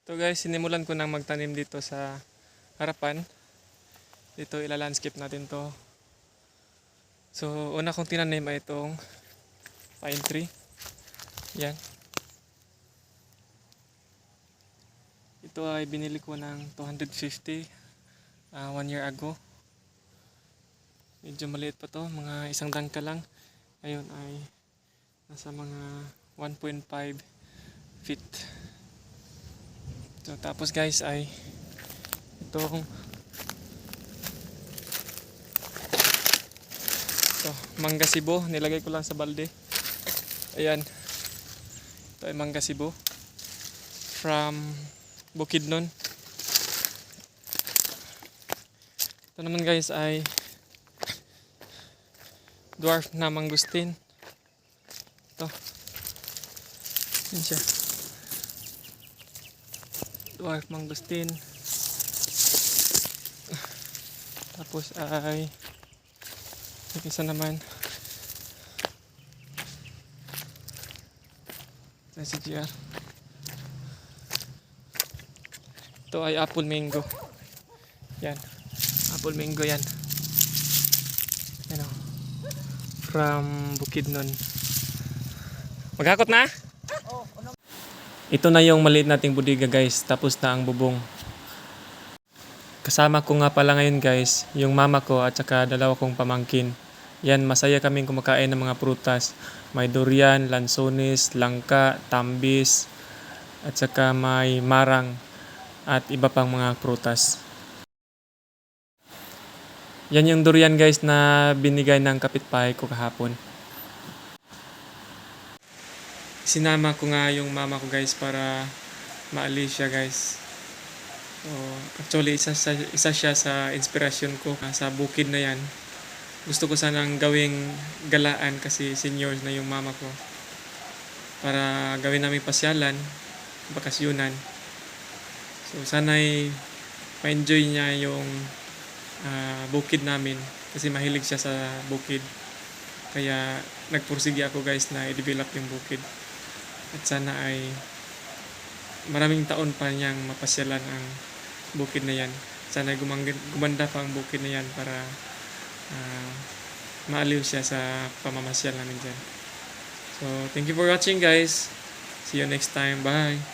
So guys, sinimulan ko nang magtanim dito sa harapan. Dito ila-landscape natin to. So una kong tinanim ay itong pine tree. Yan. Ito ay binili ko ng 250 1 year ago. Medyo maliit pa to, mga isang dangka lang. Ngayon ay nasa mga 1.5 feet. So tapos guys ay itong mangga Cebu, nilagay ko lang sa balde. Ayan. Ito ay mangga Cebu from Bukidnon. Ito naman guys ay dwarf na mangustin. Ito. Yan siya. Dwarf mangustin. Tapos ay yung isa naman si GR. Ito ay apple mango. Yan. Apple mango yan. Yan o. From Bukidnon. Maghakot na? Ito na yung maliit nating bodega guys. Tapos na ang bubong. Kasama ko nga pala ngayon guys, yung mama ko at saka dalawa kong pamangkin. Yan, masaya kaming kumakain ng mga prutas. May durian, lansones, langka, tambis, at saka may marang at iba pang mga prutas. Yan yung durian guys na binigay ng kapitbahay ko kahapon. Sinama ko nga yung mama ko guys para maalis siya guys. So, actually isa siya sa inspirasyon ko sa bukid na yan. Gusto ko sanang gawing galaan kasi seniors na yung mama ko. Para gawin namin pasyalan, bakasyunan. So sana'y ma-enjoy niya yung bukid namin kasi mahilig siya sa bukid. Kaya nagpursige ako guys na i-develop yung bukid. At sana ay maraming taon pa niyang mapasyalan ang bukid na yan. Sana gumanda pa ang bukid na yan para maaliw siya sa pamamasyal namin dyan. So, thank you for watching guys. See you next time. Bye!